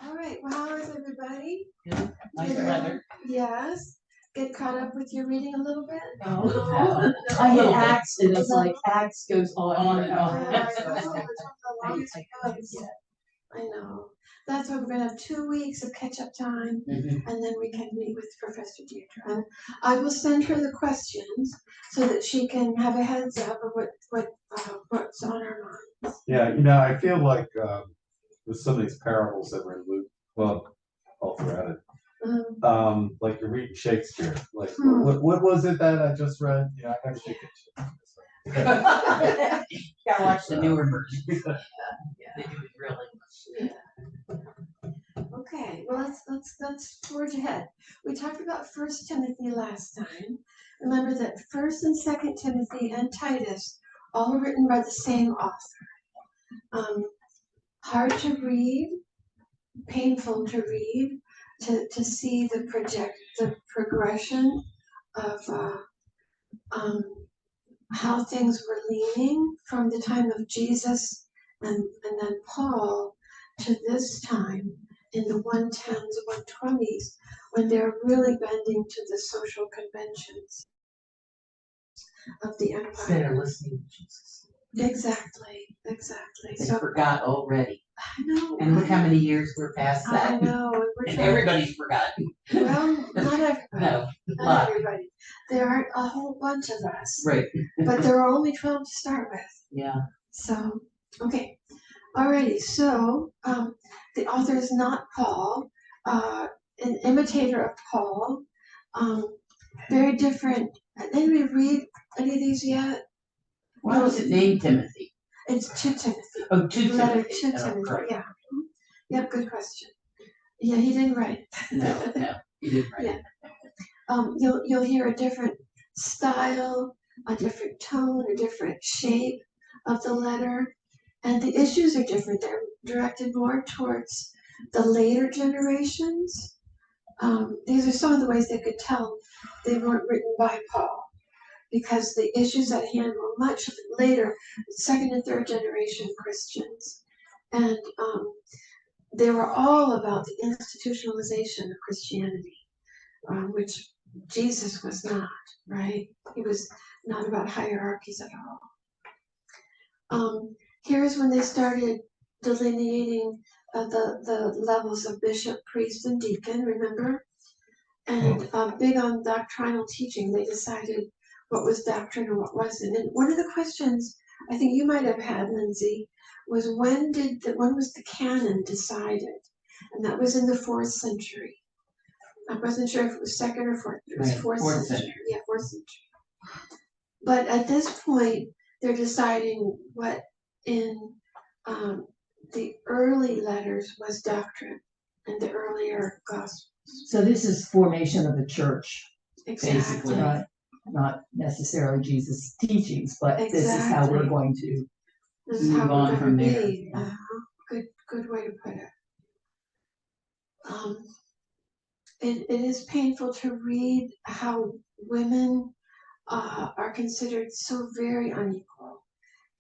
All right, well, how is everybody? Good. Nice weather. Yes. Get caught up with your reading a little bit? No. I hit Acts and it's like Acts goes on and Yeah, on. I know, it's one of the longest books. I know. That's why we're gonna have 2 weeks of catch-up time, and then we can meet with Professor Deirdre. And I will send her the questions so that she can have a heads up of what's on her mind. Yeah, I feel like with some of these parables that were in Luke, well, all throughout it, like you're reading Shakespeare. Like, what was it that I just read? Yeah, I gotta take it. You gotta watch the newer version. They do it real English. Okay, well let's forge ahead. We talked about 1 Timothy last time. Remember that 1 and 2 Timothy and Titus, all written by the same author. Hard to read, painful to read, to see the progression of how things were leaning from the time of Jesus and then Paul to this time in the 110s, 120s, when they're really bending to the social conventions of the empire. Instead of listening to Jesus. Exactly. They forgot already. I know. And look how many years we're past that. I know. And everybody's forgotten. Well, not everybody. No, not everybody. There aren't a whole bunch of us. Right. But there are only 12 to start with. Yeah. So, okay. Alrighty, so the author is not Paul, an imitator of Paul, very different. Did we read any of these yet? Why was it named Timothy? It's to Timothy. Oh, to Letter Timothy. to Timothy, Right. yeah. Yep, good question. Yeah, he didn't write it. No, he didn't write it. You'll hear a different style, a different tone, a different shape of the letter. And the issues are different. They're directed more towards the later generations. These are some of the ways they could tell they weren't written by Paul, because the issues at hand were much later, second and third generation Christians. And they were all about the institutionalization of Christianity, which Jesus was not, right? He was not about hierarchies at all. Here's when they started delineating the levels of bishop, priest, and deacon, remember? And big on doctrinal teaching, they decided what was doctrine and what wasn't. And one of the questions I think you might have had, Lindsay, was when was the canon decided? And that was in the 4th century. I wasn't sure if it was 2nd or 4th. It was 4th century. Yeah, 4th century. But at this point, they're deciding what in the early letters was doctrine and the earlier gospels. So this is formation of the church, Exactly. basically, right? Not necessarily Jesus' teachings, but Exactly. this is how we're going to This is move how on we're from going to there. be. Good way to put it. It is painful to read how women are considered so very unequal.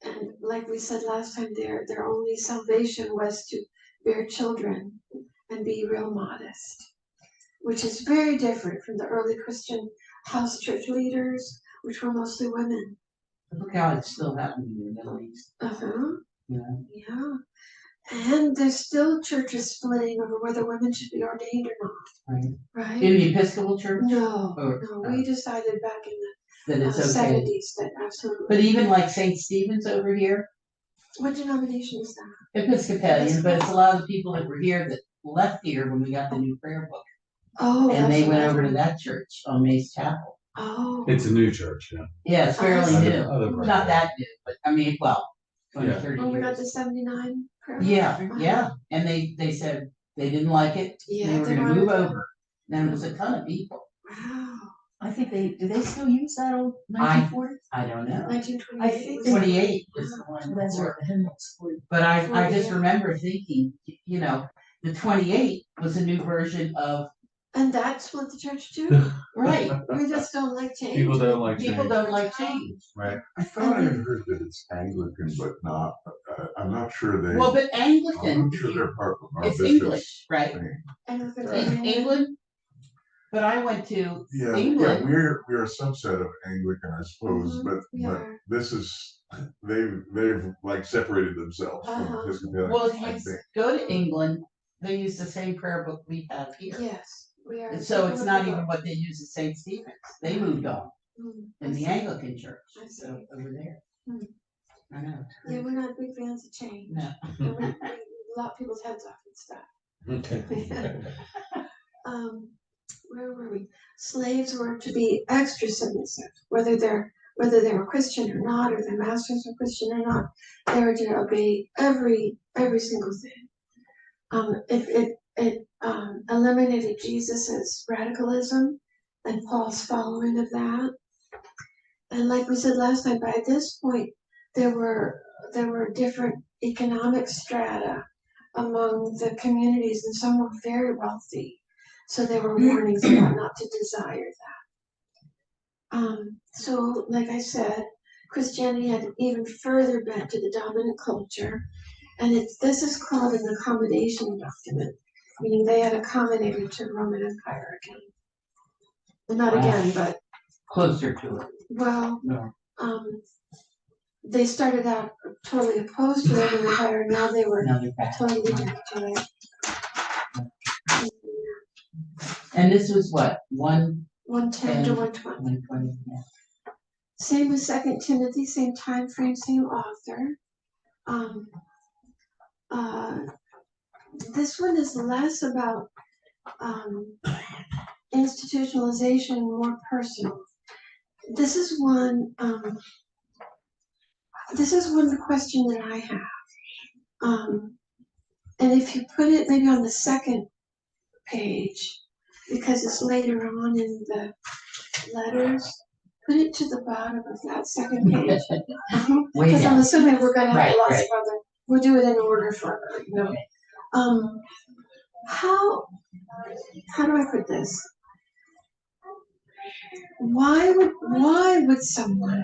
And like we said last time, their only salvation was to bear children and be real modest, which is very different from the early Christian house church leaders, which were mostly women. Look how it's still happening in the Middle East. Yeah. And there's still churches splitting over whether women should be ordained or not. Right? In the Episcopal Church? No, we decided back in that it's the okay. 70s that absolutely. But even like St. Stephen's over here? What denomination is that? Episcopalian, but it's a lot of the people that were here that left here when we got the new prayer book. Oh, and they went over to that church on Mace Chapel. Oh. It's a new church, yeah. Yeah, it's fairly new. Right. Not that new, but I mean, well, 20, 30 Oh, we got years. the 79 prayer book? Yeah. And they said they didn't like it. Yeah, they were going to move over. And it was a ton of people. Wow. I think do they still use that old 1940? I don't know. 1928. 28 is the one. That's what the hymnals were. But I just remember thinking, the 28 was a new version of. And that split the church too? Right. We just don't like change. People don't like change. People don't like change. Right. I thought I heard that it's Anglican, but not I'm not sure they, Well, but I'm Anglican, not sure they're part of our it's bishop's English, right? thing. Anglican Right. In Communion. England, but I went to Yeah, England. we're a subset of Anglican, I suppose, Mhm, but we are. this is, they've like separated themselves from Uh-huh. Episcopalian, Well, if I you think. go to England, they use the same prayer book we have here. Yes, we are. And so it's People not of the even book. what they use at St. Stephen's. They moved on I in the see. Anglican church. I see. So over there. Hmm. I know. it's Yeah, crazy. we're not big fans of change. No. And we lop people's heads off and stuff. Okay. Where were we? Slaves were to be extra submissive, whether they were Christian or not, or their masters were Christian or not. They were to obey every single thing. It eliminated Jesus's radicalism and Paul's following of that. And like we said last time, by this point, there were different economic strata among the communities, and some were very wealthy. So there were warnings about not to desire that. So, like I said, Christianity had even further bent to the dominant culture, and this is called an accommodation document, meaning they had accommodated to the Roman Empire again. Well, not again, but Closer to it. well, No. they started out totally opposed to the Roman Empire, now they were No, they're back. totally back to it. And this was what? 110 to 120. 120. Yeah. Same with 2 Timothy, same time frame, same author. This one is less about institutionalization, more personal. This is one question that I have. And if you put it maybe on the second page, because it's later on in the letters, put it to the bottom of that second page. Way Because I'm down. assuming we're gonna have Right, lots right. of other, we'll do it in order for her, you know. Okay. How do I put this? Why would someone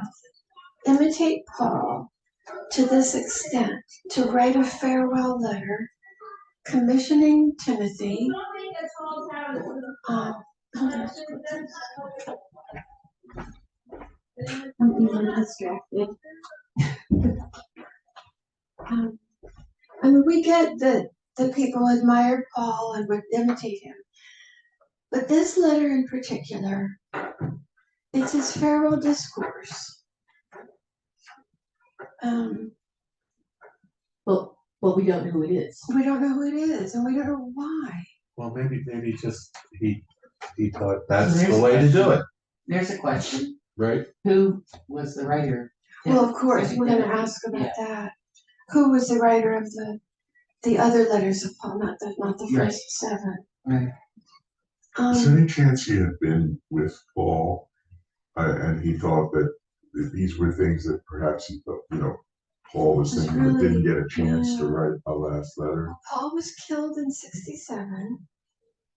imitate Paul to this extent, to write a farewell letter, commissioning Timothy? Hold on. I'm even distracted. I mean, we get that the people admired Paul and would imitate him. But this letter in particular, it's his farewell discourse. Well, we don't know who it is. We don't know who it is, and we don't know why. Well, maybe just he thought that's There's the a way to do question. it, There's a question. right? Who was the writer? Well, of course, we're going to Timothy? ask about Yeah. that. Who was the writer of the other letters of Paul, not the Right. first 7? Right. Is there any chance he had been with Paul, and he thought that these were things that perhaps he thought, Paul was It's thinking but really- didn't get a chance to yeah. write a last letter? Paul was killed in 67.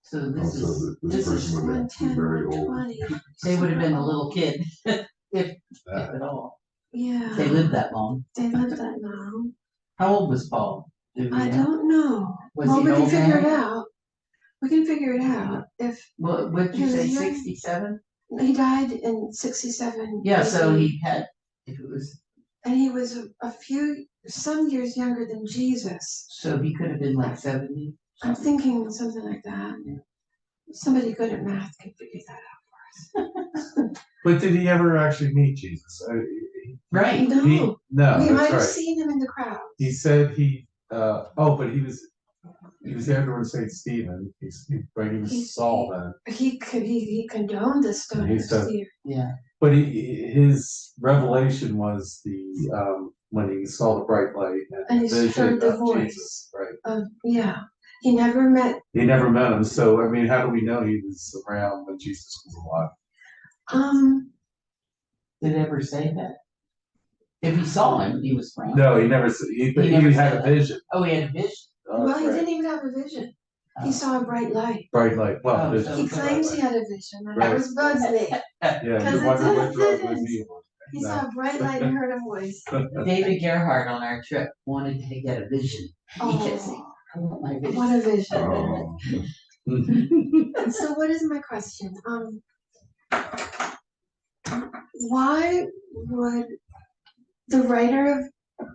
So this Also, is this person would have been 110, very old. 120. they would have been a little kid, if That. at all. Yeah. They lived that long. They lived that long. How old was Paul? Do we I know? don't know. Was Well, he we an can old figure man? it out. We can figure it out. If Well, would you He say was young. 67? he died in 67. Yeah, so AD, he had, if it was, and he was some years younger than Jesus. so he could have been like 70. I'm thinking something like that. Somebody good at math can figure that out. But did he ever actually meet Jesus? Right. No, No, we that's might have right. seen him in the crowd. He said but he was there during St. Stephen. He was Saul then. He condoned the stoning He of said- Stephen. Yeah. But his revelation was when he saw the bright light And and he the vision heard the of voice. Jesus. Right. Yeah, he never met. He never met him, so I mean, how do we know he was around when Jesus was alive? Did it ever say that? If he saw him, he was around. No, he never. But He never he had said a that. vision. Oh, he had a vision. Oh, Well, he right. didn't even have a vision. He Oh. saw a bright light. Bright light. Well, Oh, vision. He Okay. claims he had a vision, and Right. that was bugs me. Yeah, Because you it wonder what drug didn't. was evil. He saw a bright light and heard a voice. David Gerhardt on our trip wanted to get a vision. He kept saying, Oh, I want my vision. what a vision. Oh, So what is my question? Why would the writer of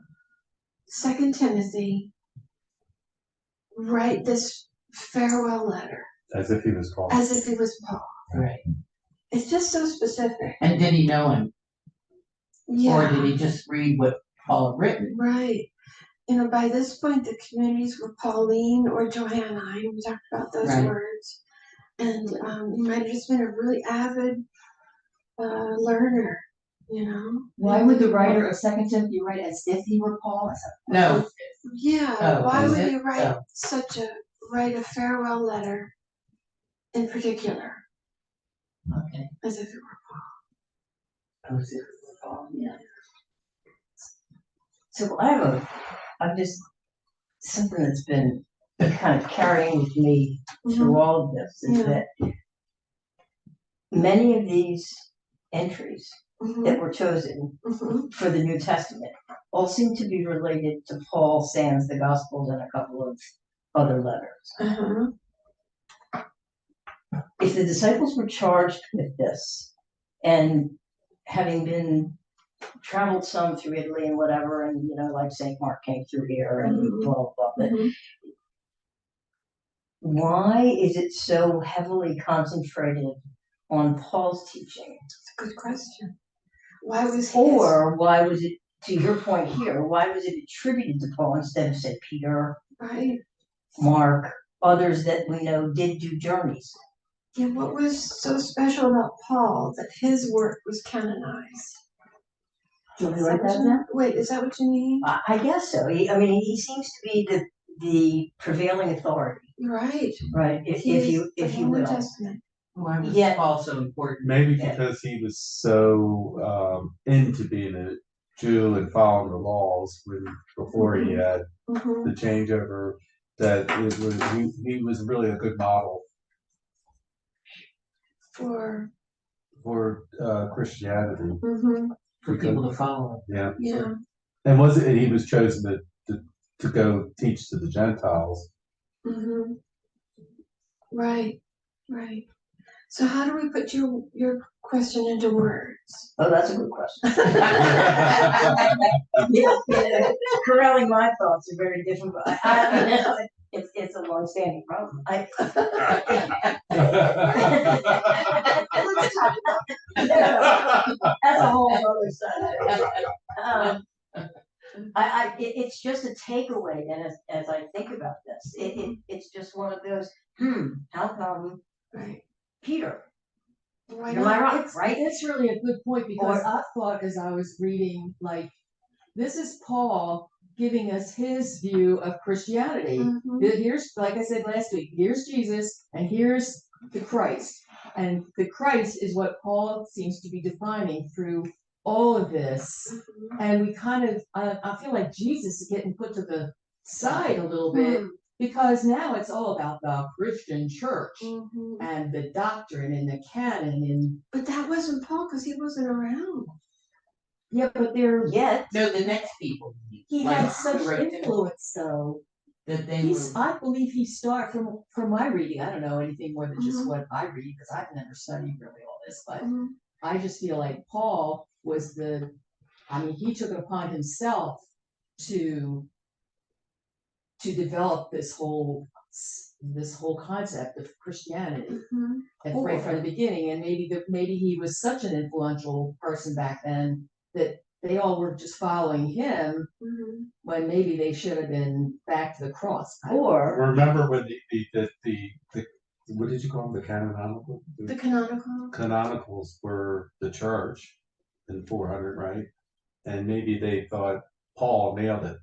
2 Timothy write this farewell letter As if he was called. as if he was Paul? Right. It's just so specific. And did he know him? Or Yeah, did he just read what Paul had written? right. You know, by this point, the communities were Pauline or Johannine. We talked about those Right. words. And he might have just been a really avid learner, you know? Why would the writer of Second Timothy write as if he were Paul? No. Yeah, Oh, why is would it? he write Oh. write a farewell letter in particular, Okay. as if it were Oh, is it Paul? Yeah. So I've just, something that's been kind of carrying with me Paul? through all of this is Yeah. that many of these entries that were chosen Mhm. for the New Testament all seem to be related to Paul sans the Gospels and a couple of other letters. Uh-huh. If the disciples were charged with this, and having been traveled some through Italy and whatever, and like St. Mark came through here and blah blah blah. But Mhm. why is it so heavily concentrated on Paul's teaching? It's a good question. Why was his? Or why was it, to your point here, why was it attributed to Paul instead of, say, Peter, Right. Mark, others that we know did do journeys? Yeah, what was so special about Paul that his work was canonized? Do we Is write that what that you- down? Wait, is that what you mean? I guess so. He seems to be the prevailing authority, Right. right? He If is you the whole New will. Testament. Why was Yeah. Paul so important? Maybe Yeah. because he was so into being a Jew and following the laws before he had Mhm. the changeover, that he was really a good model For. for Christianity. Mhm. For people to follow. Yeah. Yeah. And he was chosen to go teach to the Gentiles. Mhm. Right. Right. So how do we put your question into words? Oh, that's a good question. Corralling my thoughts are very difficult. It's a long-standing problem. Let's talk about That's a whole other subject. It's just a takeaway, and as I think about this, it's just one of those. How come right. Peter? Why You're my not? rock, right? That's really a good point, because Or- I thought as I was reading, like, this is Paul giving us his view of Christianity. Mhm. Here's, like I said last week, here's Jesus and here's the Christ. And the Christ is what Paul seems to be defining through all of this. Mhm. And we kind of, I feel like Jesus is getting put to the side a little bit, Hmm. because now it's all about the Christian church Mhm. and the doctrine and the canon. And But that wasn't Paul because he wasn't around. yeah, but they're, Yet, No, the next people. he Like, had such who wrote Timothy, influence though. that they He's, were. I believe he started from my reading. I don't know anything more than just Mhm. what I read, because I've never studied really all this, but Mhm. I just feel like Paul was he took it upon himself to develop this whole concept of Christianity, Mhm. and right from the beginning. And maybe he was such an influential person back then that they all were just following him, Mhm. when maybe they should have been back to the cross. or Remember when the what did you call them? The canonical? The canonical. Canonicals were the church in 400, right? And maybe they thought Paul nailed it.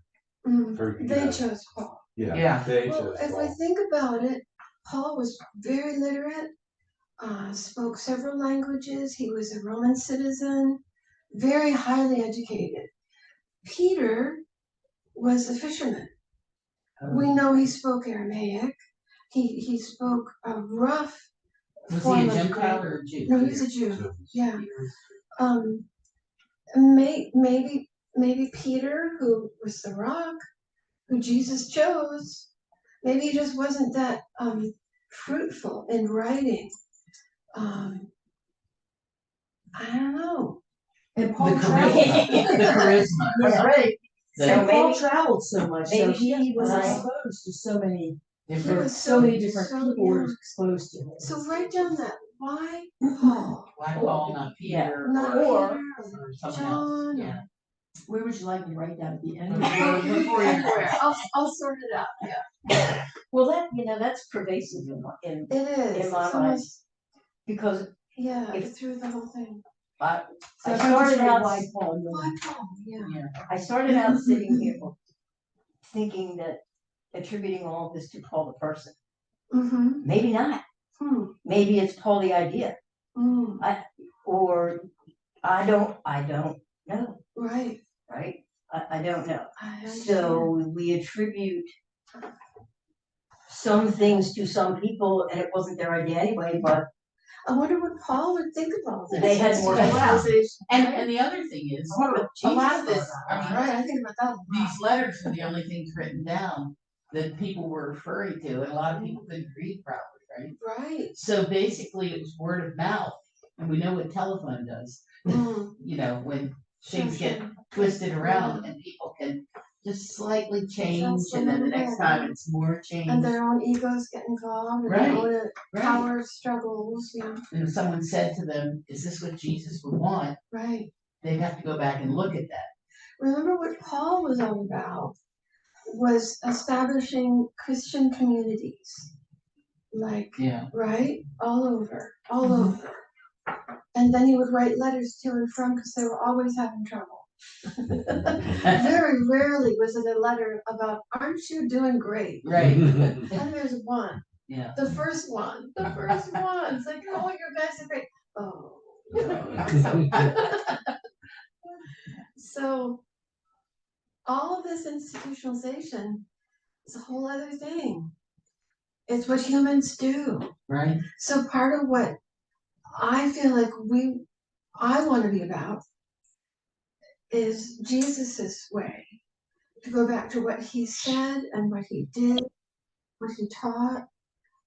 They chose Paul. Yeah. They Well, chose if I Paul. think about it, Paul was very literate, spoke several languages. He was a Roman citizen, very highly educated. Peter was a fisherman. We know he spoke Aramaic. He spoke a rough Was he form a of Gentile Greek. or a Jew? No, he was a Jew. Yeah. Um, maybe Peter, who was the rock, who Jesus chose, maybe he just wasn't that fruitful in writing. I don't know. And The Paul charisma, traveled. the charisma. Yeah. Right. The- And Paul maybe- traveled so much, so maybe he was right. exposed to so many, He different- was so many different so people were young. exposed to him. So write down that why Paul, Why Paul, not Peter, not Or- Peter, or someone John, else, yeah. Where would you like me to write down at the end? Before you- anywhere. I'll sort it out. Well, that's pervasive in It is. In my It's mind. almost, because yeah, If- through the whole thing. I, So I if I just started write out, why Paul, Why Paul? Yeah. Yeah. I started out sitting here thinking that attributing all of this to Paul the person. Mm-hmm. Maybe not. Maybe it's Paul the idea, Mm. or I don't know, Right. right? I don't know. I understand. So we attribute some things to some people, and it wasn't their idea anyway, but I wonder what Paul would think of all this. They had more specialization. And the other thing is, I wonder what a lot Jesus of this, thought about I mean, Right, I think about that a lot. these letters are the only things written down that people were referring to, and a lot of people couldn't read properly, right? Right. So basically, it was word of mouth, and we know what telephone does. Mm. You know, when things Sure, get sure. twisted around Yeah. and people can just slightly change, Just a and then the little next bit, time right. it's more change. And their own egos get involved, and Right, their own right. power struggles. Yeah. And if someone said to them, "Is this what Jesus would want?" Right. They'd have to go back and look at that. Remember what Paul was all about was establishing Christian communities, like Yeah. right all over, all Mhm. over. And then he would write letters to and from because they were always having trouble. Very rarely was it a letter about, "Aren't you doing great?" Right. And there's one. Yeah. The first one. It's like, "Oh, you guys are great." Oh, no, not so good. So all of this institutionalization is a whole other thing. It's what humans do. Right. So part of what I feel like I want to be about is Jesus's way, to go back to what he said and what he did, what he taught,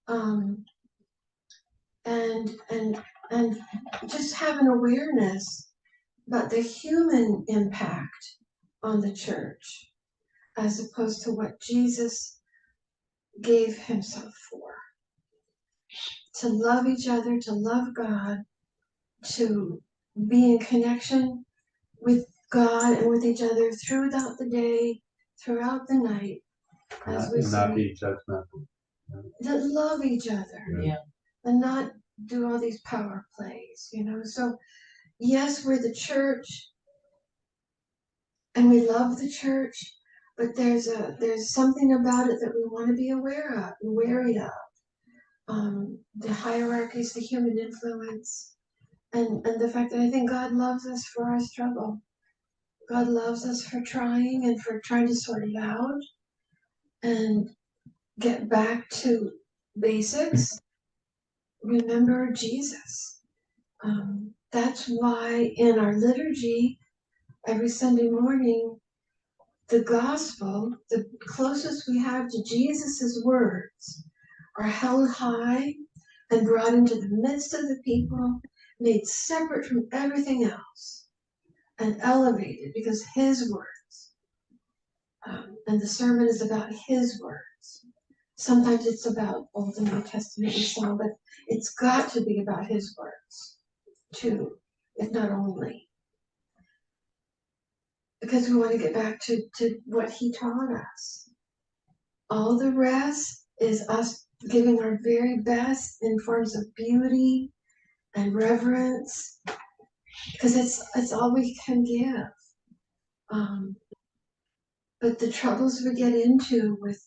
and just have an awareness about the human impact on the church, as opposed to what Jesus gave himself for. To love each other, to love God, to be in connection with God and with each other throughout the day, throughout the night, as we Not say, be judgmental. that love each other Yeah. and not do all these power plays, So yes, we're the church and we love the church, but there's something about it that we want to be aware of and wary of. The hierarchies, the human influence, and the fact that I think God loves us for our struggle. God loves us for trying and for trying to sort it out and get back to basics. Remember Jesus. That's why in our liturgy, every Sunday morning, the gospel, the closest we have to Jesus's words, are held high and brought into the midst of the people, made separate from everything else, and elevated because his words. And the sermon is about his words. Sometimes it's about Old and New Testament and so on, but it's got to be about his words too, if not only. Because we want to get back to what he taught us. All the rest is us giving our very best in forms of beauty and reverence, because it's all we can give. But the troubles we get into with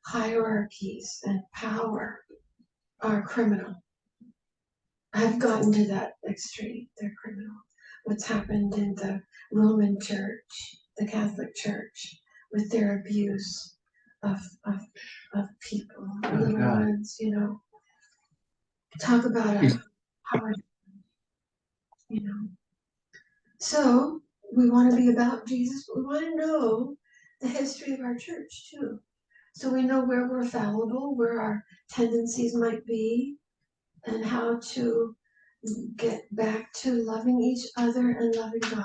hierarchies and power are criminal. I've gotten to that extreme. They're criminal. What's happened in the Roman Church, the Catholic Church, with their abuse of people, little ones, Talk about a power, So we want to be about Jesus, but we want to know the history of our church too. So we know where we're fallible, where our tendencies might be, and how to get back to loving each other and loving God.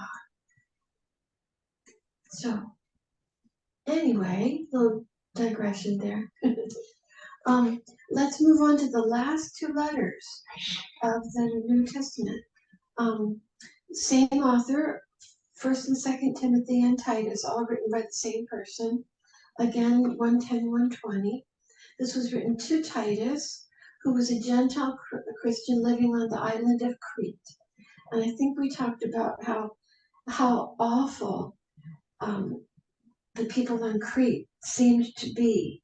So anyway, little digression there. Let's move on to the last two letters of the New Testament. Same author, 1st and 2nd Timothy and Titus, all written by the same person. Again, 1:10, 1:20. This was written to Titus, who was a Gentile Christian living on the island of Crete. And I think we talked about how awful the people on Crete seemed to be.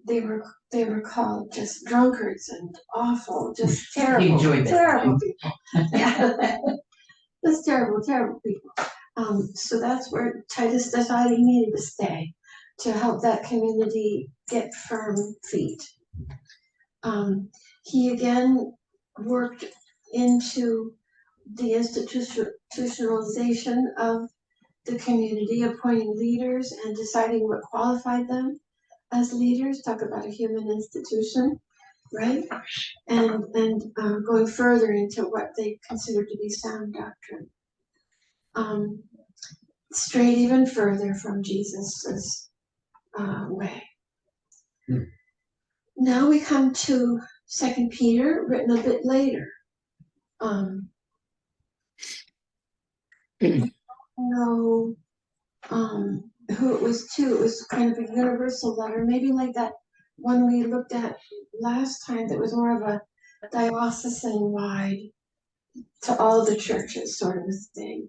They were called just drunkards and awful, just terrible, Enjoyed that. terrible people. Yeah. Just terrible people. So that's where Titus decided he needed to stay to help that community get firm feet. He again worked into the institutionalization of the community, appointing leaders and deciding what qualified them as leaders. Talk about a human institution, right? And going further into what they considered to be sound doctrine. Strayed even further from Jesus's way. Now we come to 2 Peter, written a bit later. Know who it was to. It was kind of a universal letter, maybe like that one we looked at last time that was more of a diocesan-wide to all the churches sort of a thing.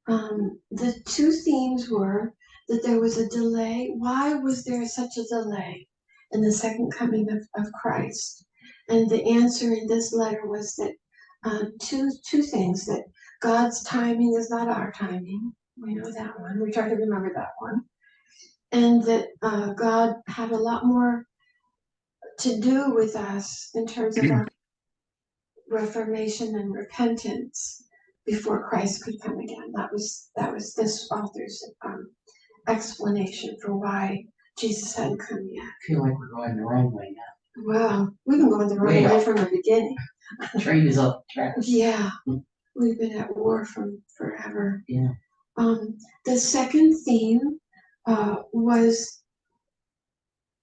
The two themes were that there was a delay. Why was there such a delay in the second coming of Christ? And the answer in this letter was that two things, that God's timing is not our timing. We know that one. We try to remember that one. And that God had a lot more to do with us in terms of our reformation and repentance before Christ could come again. That was this author's explanation for why Jesus hadn't come yet. I feel like we're going the wrong way now. Well, we've been going the wrong Way way off. from the beginning. Train is off the track. Yeah, we've been at war from forever. Yeah. The second theme was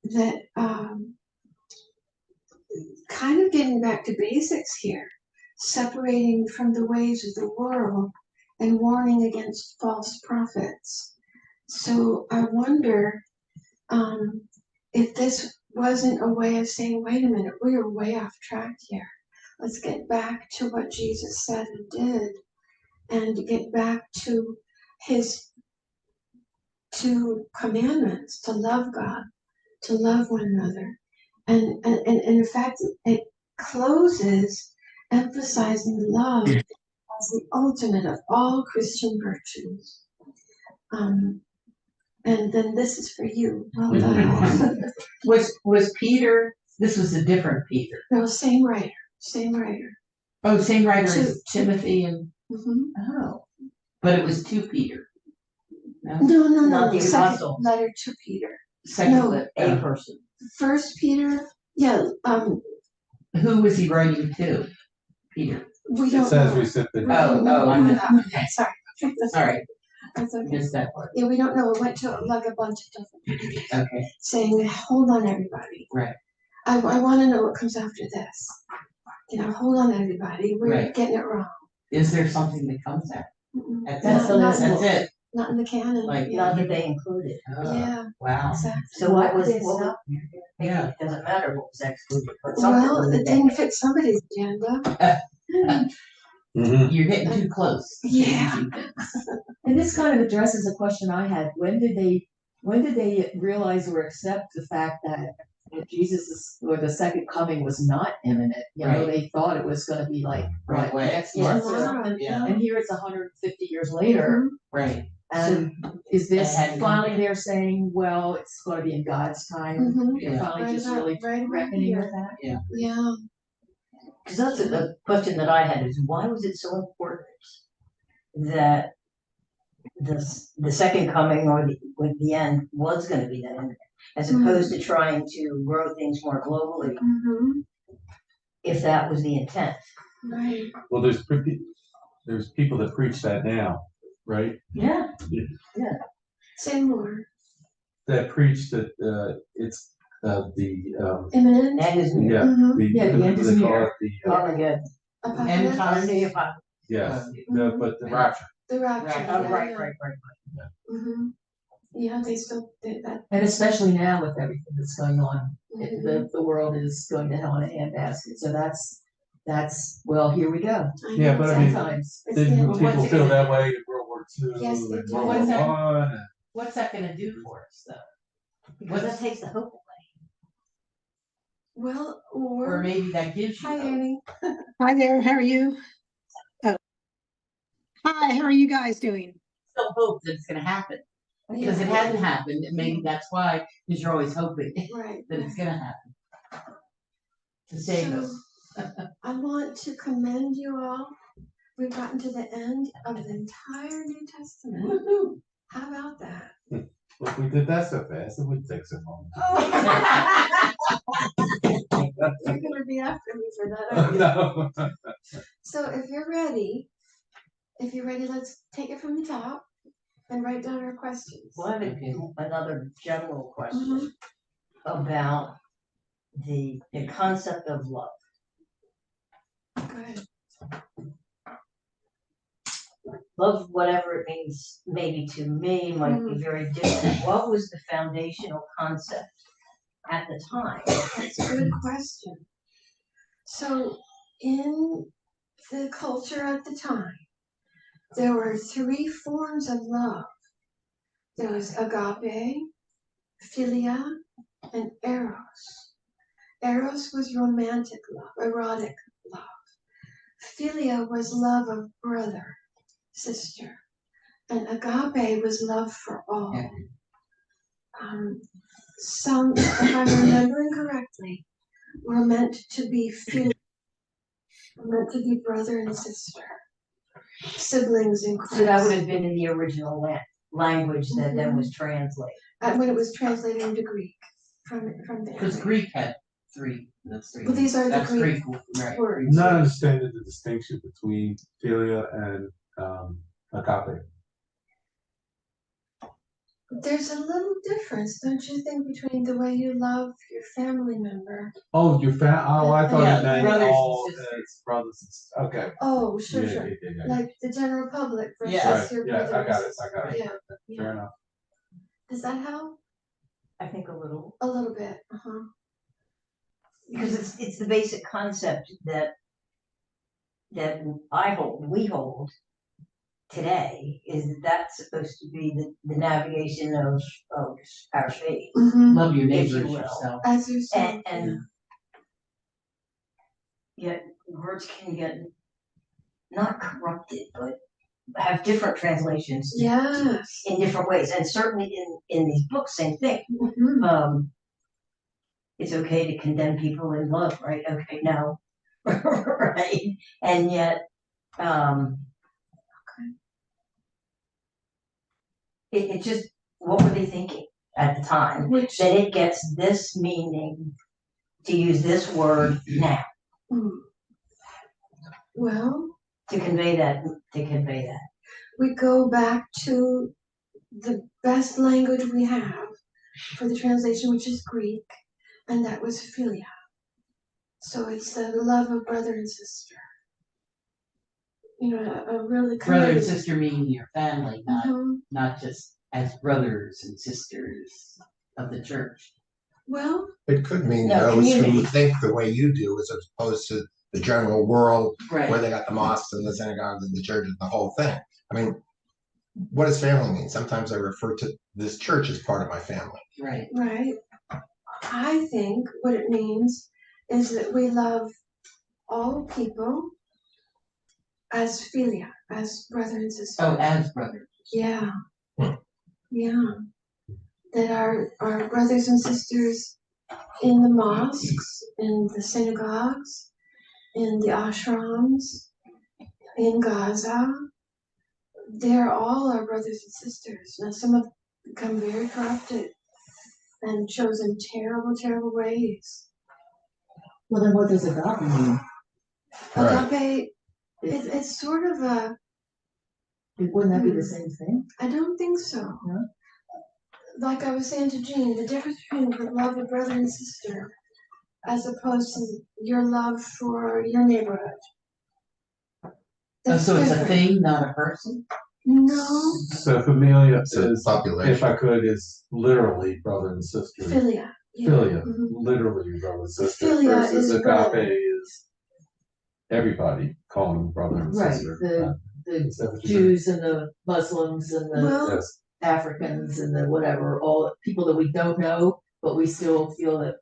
that kind of getting back to basics here, separating from the ways of the world and warning against false prophets. So I wonder if this wasn't a way of saying, wait a minute, we are way off track here. Let's get back to what Jesus said and did, and get back to his two commandments, to love God, to love one another. And in fact, it closes emphasizing love as the ultimate of all Christian virtues. And then this is for you. Well done. Was Peter, this was a different Peter. No, same writer. Oh, same writer Two. as Timothy and, oh, but it was to Peter. No? No. Not the Second apostle. letter to Peter. Second, No. A person. 1 Peter, yeah, who was he writing to? Peter. we It don't says know. recipient. I'm Okay, sorry. sorry, That's okay. missed that part. Yeah, we don't know. It went to like a bunch of different people Okay, saying, hold on, everybody. right. I want to know what comes after this. Hold on, everybody. We're Right. getting it wrong. Is there something that comes out? Mm-mm. That's the last that's it. Not in the canon. Like, yeah. Not that they included. Yeah, Wow. exactly. So what was, This what was, Yeah. it doesn't matter what was excluded, but something Well, was it didn't fit somebody's agenda. Mhm. You're getting too close. Yeah. And this kind of addresses a question I had. When did they realize or accept the fact that the second coming was not imminent? Right. They thought it was gonna be like, Right away. next Yeah. month or something. Yeah. And here it's 150 years later. Right. And is this It hadn't finally come. they're saying, well, it's gonna be in God's time? Mhm. They're finally Right just about- really right around reckoning here. with that? Yeah. Because that's a question that I had, is why was it so important that the second coming or the end was gonna be that end, as opposed to trying to grow things more globally, if that was the intent? Right. Well, there's people that preach that now, right? Yeah. Say more. That preach that, it's, Imminent. That is yeah, Mhm. Yeah, the what end do is they call near. it? Oh, good. End Apocalypse. times. Yes, Mhm. but the rapture. The rapture. Right. Oh, yeah, right, yeah. right. Yeah, they still did that. And especially now with everything that's going on, Mhm. the world is going to hell in a handbasket. So that's well, here we go. I Yeah, know, but I mean, exactly. Sometimes. It's the Didn't end What's people it feel gonna that do? way in World War II Yes, they and did. World War What's that? One? And What's that gonna do for us though? Because that takes the hope away. Well, Or maybe that gives you Hi, hope. Annie. Hi there, how are you? Oh. Hi, how are you guys doing? Still hope that it's gonna happen. Because it Yeah. hasn't happened, and maybe that's why, because you're always hoping Right. that it's gonna happen. To save us. I want to commend you all. We've gotten to the end of the entire New Testament. Woohoo. How about that? well, if we did that so fast, it wouldn't take so long. You're gonna be after me for that, aren't you? No. So if you're ready, let's take it from the top and write down our questions. Well, I have another general question Mhm. about the concept of love. Good. Love, whatever it means, maybe to me, might be very different. What was the foundational concept at the time? That's a good question. So in the culture at the time, there were 3 forms of love. There was agape, philia, and eros. Eros was romantic love, erotic love. Philia was love of brother, sister. And agape was love for all. Some, if I'm remembering correctly, were meant to be philia, meant to be brother and sister, siblings in Christ. So that would have been in the original language that then was translated. When it was translated into Greek from the Because Arabic. Greek had 3. That's 3. Well, these are the That's Greek right. words. Not understanding the distinction between philia and agape. There's a little difference, don't you think, between the way you love your family member? Oh, oh, I thought Yeah, it meant brothers and all sisters. as brothers and sisters. Okay. Oh, sure, Yeah, sure. yeah, yeah, yeah. Like the general public versus Yeah. Right, your yeah, brothers. I got it. Yeah, Fair yeah. enough. Does that help? I think a little. A little bit, Because it's the basic concept that we hold today, is that that's supposed to be the navigation of our faith. Love your If neighbor you as will. yourself. As yourself. And yet words can get not corrupted, but have different translations Yes. in different ways. And certainly in these books, same thing. Mhm. It's okay to condemn people in love, right? Okay, no. Right? And yet, it just, what were they thinking at the time? Which, That it gets this meaning to use this word now well, to convey that. we go back to the best language we have for the translation, which is Greek, and that was philia. So it's the love of brother and sister. You know, a really Brother and kind. sister meaning your family, not Mhm. not just as brothers and sisters of the church. Well, It could mean No, those community. who think the way you do, as opposed to the general world where Right. they got the mosques and the synagogues and the churches, the whole thing. I mean, what does family mean? Sometimes I refer to this church as part of my family. Right. right. I think what it means is that we love all people as philia, as brother and sister. Oh, as brothers. Yeah. Yeah. That our brothers and sisters in the mosques, in the synagogues, in the ashrams, in Gaza. They're all our brothers and sisters. Now some have become very corrupted and chosen terrible, terrible ways. Well, then what does agape mean? Right. Agape, it's sort of a, Wouldn't that be the same thing? I don't think so. No? Like I was saying to Jean, the difference between the love of brother and sister as opposed to your love for your neighborhood. Oh, That's so it's a different. thing, not a person? No, So familia It's a is, population. if I could, is literally brother and sister. philia. Yeah. Philia, Mhm. literally brother and sister, Philia versus is brother. agape is everybody calling brother and Right, sister. the Is that what you're saying? Jews and the Muslims and the Well, Yes, Africans and the whatever, all people that we don't know, but we still feel that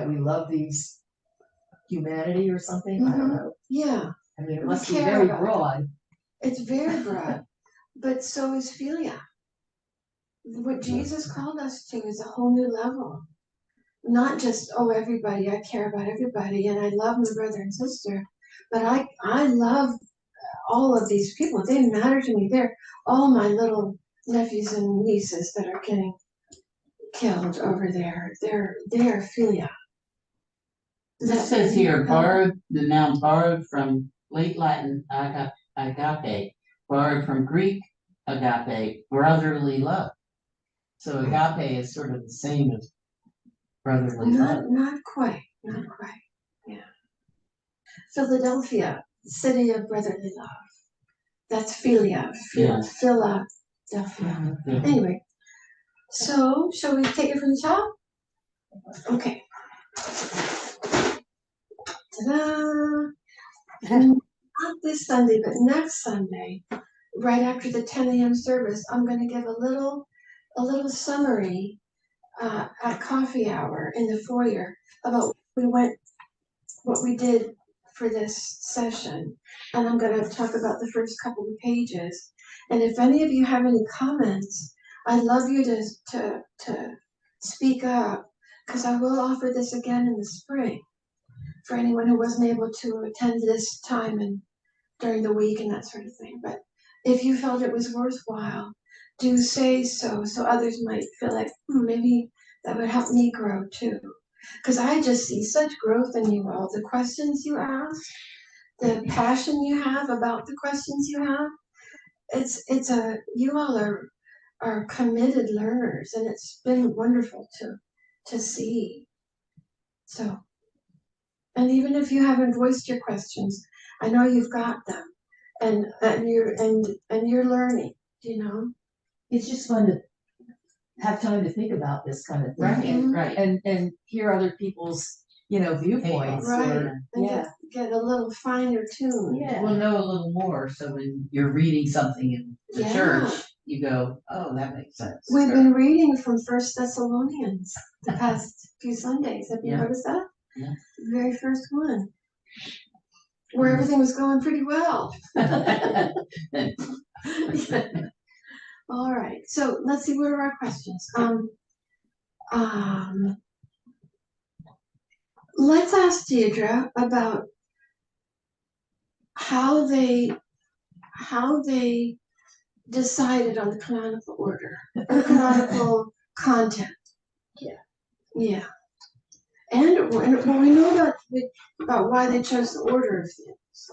we love these humanity or something. I don't Mhm. know. yeah, I mean, it We must be care very about broad. it's very broad, but so is philia. What Jesus called us to is a whole new level. Not just, oh, everybody, I care about everybody and I love my brother and sister, but I love all of these people. They matter to me. They're all my little nephews and nieces that are getting killed over there. They are philia. This says here, borrowed, the noun borrowed from late Latin agape, borrowed from Greek agape, brotherly love. So agape is sort of the same as brotherly love. Not quite. Yeah. Philadelphia, city of brotherly love. That's philia. Yeah. Philadelphia. Yeah. Anyway, so shall we take it from the top? Okay. Ta-da! Not this Sunday, but next Sunday, right after the 10 a.m. service, I'm going to give a little summary at coffee hour in the foyer about what we did for this session, and I'm going to talk about the first couple of pages. And if any of you have any comments, I'd love you to speak up, because I will offer this again in the spring for anyone who wasn't able to attend this time and during the week and that sort of thing. But if you felt it was worthwhile, do say so others might feel like maybe that would help me grow too. Because I just see such growth in you all. The questions you ask, the passion you have about the questions you have, you all are committed learners, and it's been wonderful to see. So, and even if you haven't voiced your questions, I know you've got them, and you're learning, you know. It's just fun to have time to think about this kind of thing. Right. And hear other people's, viewpoints. Right, Or, and yeah. get a little finer tune. Yeah. We'll know a little more, so when you're reading something in the Yeah. church, you go, oh, that makes sense. We've been reading from 1 Thessalonians the past few Sundays. Have you Yeah. noticed that? Yeah. The very first one, where everything was going pretty well. All right, so let's see, what are our questions? Let's ask Deirdre about how they decided on the canonical order, or canonical content. Yeah. And well, we know about why they chose the order of things.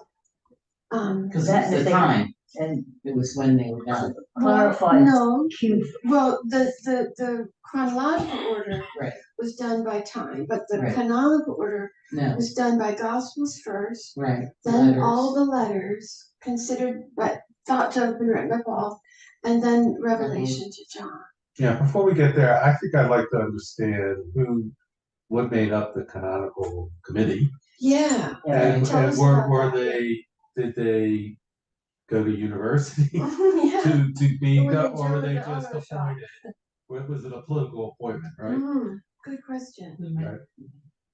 Because That that's the they- time, and it was when they were done. Clarify. No, Cute. well, the chronological order Right. was done by time, but the Right. canonical order No, was done by Gospels first, right. then Letters. all the letters considered but thought to have been written by Paul, and then Revelation to John. yeah, before we get there, I think I'd like to understand what made up the canonical committee. Yeah. And Tell us were about that. did they go to university Yeah. to be, Or were they or were they Joe just the auto shop? appointed? Was it a political appointment, right? Good question. Right.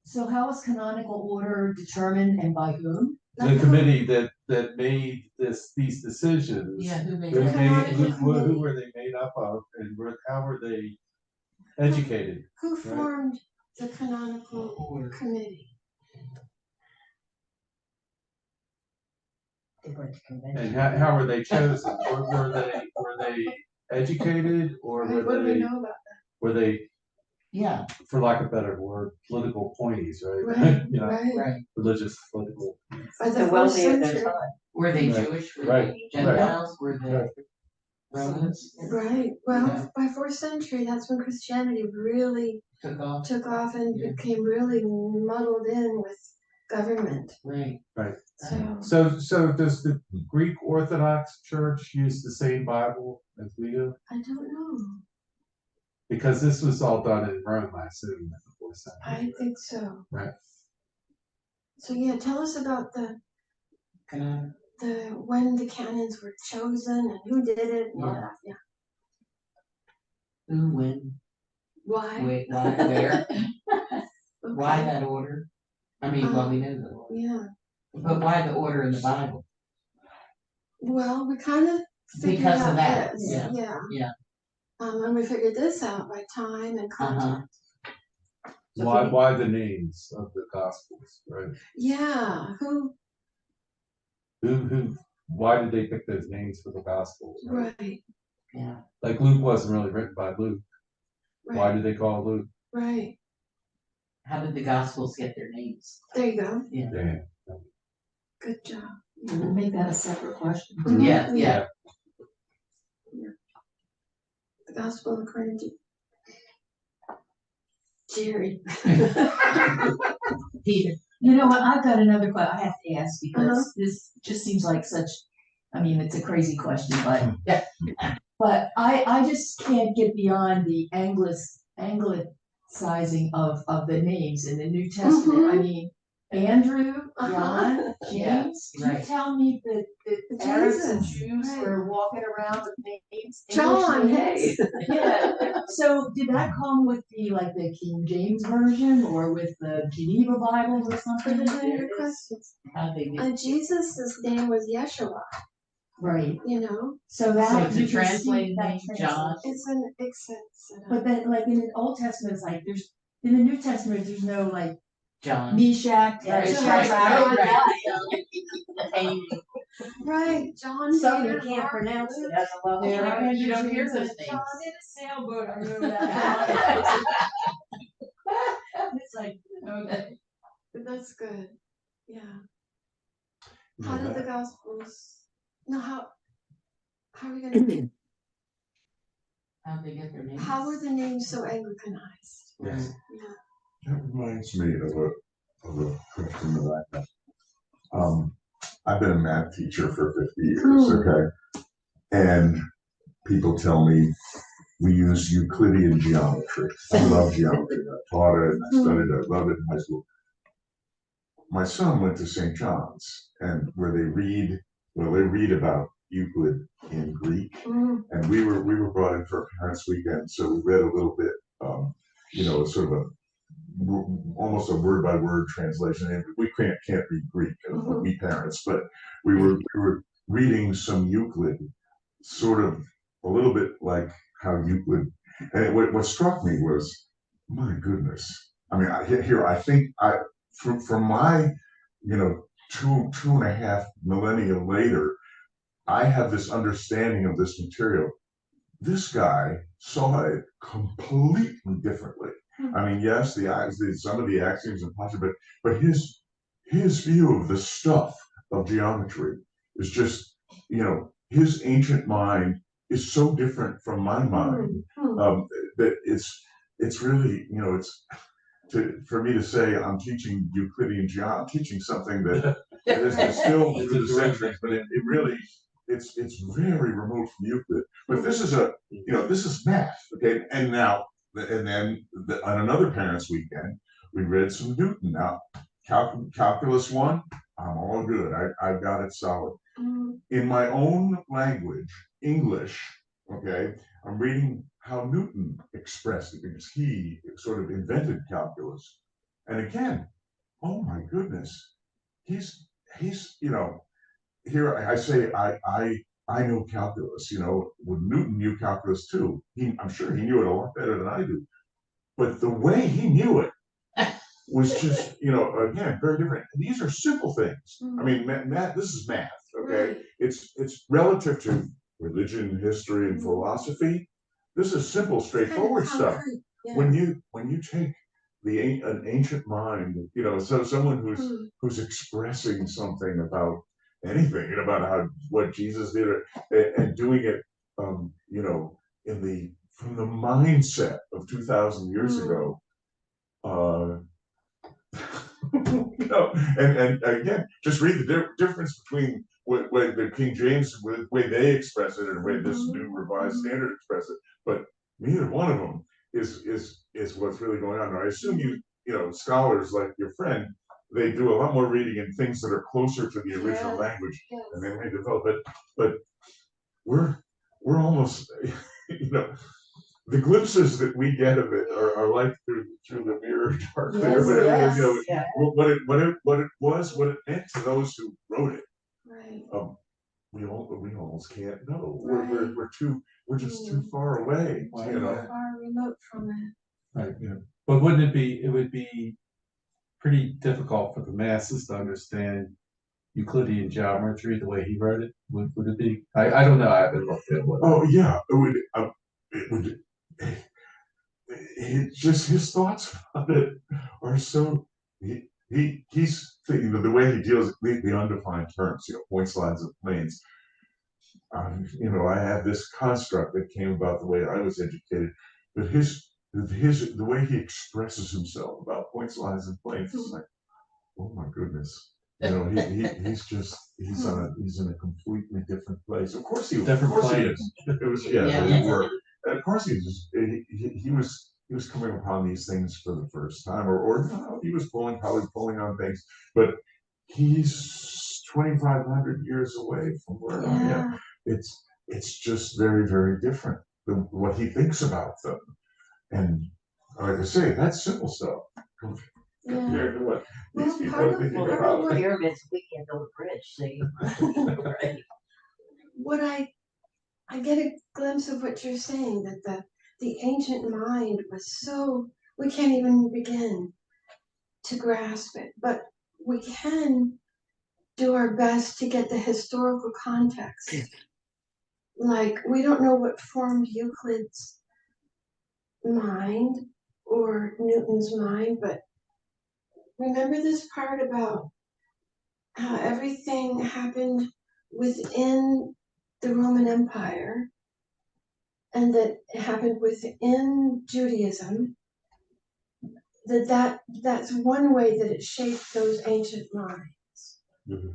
So how is canonical order determined and by whom? The committee that made these decisions. Yeah, who made Who that Canonical decision? committee. who were they made up of, and how were they educated? Who formed the canonical committee? They went to convention. And how were they chosen? Were they educated, or Right, what do we know about were they, Yeah, for lack of a better word, political appointees, right? Right, You know, right? right. religious, political. By the The fourth wealthy of their century, time. Were they Right, Jewish? Were right, they Gentiles? Were they Right. Romans? right? Well, Yeah. by fourth century, that's when Christianity really Took off? took off and Yeah. became really muddled in with government. Right. So Does the Greek Orthodox Church use the same Bible as we do? I don't know. Because this was all done in Rome, I assume, in the fourth century. I think so. Right. So yeah, tell us about Can when the canons were chosen and who did it and all Yeah. that. Yeah. I? Who, when, Why? why, where? Why Okay. that order? I mean, well, we know the order. Yeah. But why the order in the Bible? Well, we kind of figured Because out of that, this. yeah. Yeah. Yeah. And we figured this out by time and content. So Why the names of the Gospels, right? Yeah. Why did they pick those names for the Gospels? Right. Yeah. Like Luke wasn't really written by Luke. Why Right. did they call Luke? Right. How did the Gospels get their names? There you go. Yeah. Yeah. Good job. We'll make that a separate question. Mhm. Yeah, yeah. The gospel according to Jerry. Peter. You know what, I've got another question I have to ask Uh-huh. because this just seems like such, I mean, it's a crazy question, but. Yeah. But I just can't get beyond the anglicizing of the names in the New Testament. I Mhm. mean, Andrew, Uh-huh. John, Yeah, James, you right. tell me that Arabs and Jesus, Jews right. were walking around with names. John, English hey. names. Yeah, so did that come with the King James Version or with the Geneva Bible or something? Good questions. How they get. Jesus' name was Yeshua, Right, you know? so that. So it's a you can see translated that name, John. It's an accent. But then, like in the Old Testament, it's like in the New Testament, there's no like John. Meshach, Right, Shadrach, Amy. Right, John. Some you David, can't Mark, pronounce it Luke. as well. Yeah, right, you don't hear those John names. in a sailboat, I remember that. It's like, okay. That's good. Yeah. Yeah, How did the that- Gospels? No, how are we gonna? How'd they get their names? How were the names so Anglicanized? Yes. Yeah. That reminds me of a question that I have. I've been a math teacher for 50 years, okay? And people tell me we use Euclidean geometry. I love geometry. I taught it and I studied it. I loved it in high school. My son went to St. John's, and where they read about Euclid in Greek. Mm. And we were brought in for a parents' weekend, so we read a little bit, sort of almost a word by word translation. And we can't read Greek, we parents, but we were reading some Euclid, sort of a little bit like how Euclid. And what struck me was, my goodness. I mean, I think from my, two and a half millennia later, I have this understanding of this material. This guy saw it completely differently. I mean, yes, some of the axioms and postulates, but his view of the stuff of geometry is just, his ancient mind is so different from my mind that it's really, for me to say I'm teaching Euclidean geometry, I'm teaching something that is still through the centuries, but it really. It's very remote from Euclid, but this is math, okay? And then on another parents' weekend, we read some Newton. Now, calculus 1, I'm all good. I've got it solid. In my own language, English, okay, I'm reading how Newton expressed it because he sort of invented calculus. And again, oh my goodness, he's here I say I know calculus. When Newton knew calculus too. I'm sure he knew it a lot better than I do. But the way he knew it was just, again, very different. These are simple things. I mean, math. This is math, okay? Right. It's relative to religion, history, and philosophy. This is simple, straightforward stuff. Concrete, yeah. When you take an ancient mind, you know, so someone who's expressing something about anything, about what Jesus did, and doing it, you know, from the mindset of 2,000 years ago, you know, and again, just read the difference between what the King James, the way they express it, and the way this new revised standard express it. But neither one of them is what's really going on. Now, I assume you know, scholars like your friend, they do a lot more reading in things that are closer to the original language, and they may develop it. But we're almost, you know, the glimpses that we get of it are like through the mirror dark, Yes, whatever it is, yes, you know, yeah. what it meant to those who wrote it. Right. We almost can't know. Right. We're just too far away, Well, you know. Far remote from it. Right, yeah. But wouldn't it would be pretty difficult for the masses to understand Euclidean geometry the way he wrote it? Would it be? I don't know. I haven't looked at what. Oh yeah, it would. It just his thoughts about it are so. He's thinking of the way he deals with the undefined terms, you know, points, lines, and planes. You know, I have this construct that came about the way I was educated, but the way he expresses himself about points, lines, and planes is like, oh my goodness. You know, he's in a completely different place. Of course he is. It was his work. And of course he was coming upon these things for the first time, or he was probably pulling on things, but he's 2,500 years away from where I am. It's just very, very different than what he thinks about them. And like I say, that's simple stuff compared to what these people are thinking Well, about. the pyramids, we can't build a bridge, see? Right. What I get a glimpse of what you're saying, that the ancient mind was so, we can't even begin to grasp it, but we can do our best to get the historical context. Like, we don't know what formed Euclid's mind or Newton's mind, but remember this part about how everything happened within the Roman Empire, and that it happened within Judaism, that's one way that it shaped those ancient minds.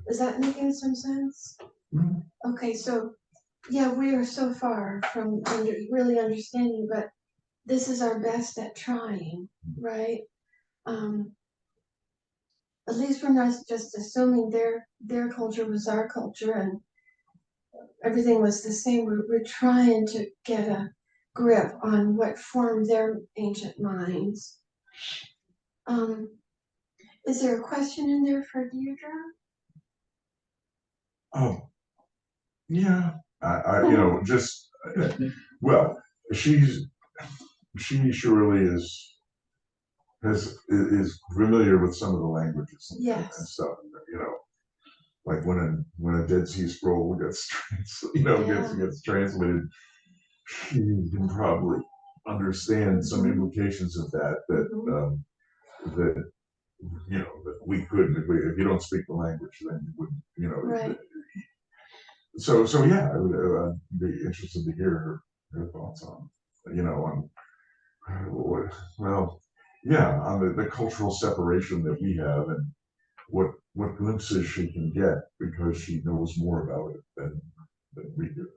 Is that making some sense? Okay, so yeah, we are so far from really understanding, but this is our best at trying, right? At least we're not just assuming their culture was our culture and everything was the same. We're trying to get a grip on what formed their ancient minds. Is there a question in there for Deirdre? Oh, yeah. I you know, just well, she surely is familiar with some of the languages and stuff. You know, like when a Dead Sea Scroll gets gets translated, she can probably understand some implications of that that you know that we couldn't if you don't speak the language, then you wouldn't, you know. Right. So yeah, I would be interested to hear her thoughts on, you know, on well, yeah, on the cultural separation that we have, and what glimpses she can get because she knows more about it than we do.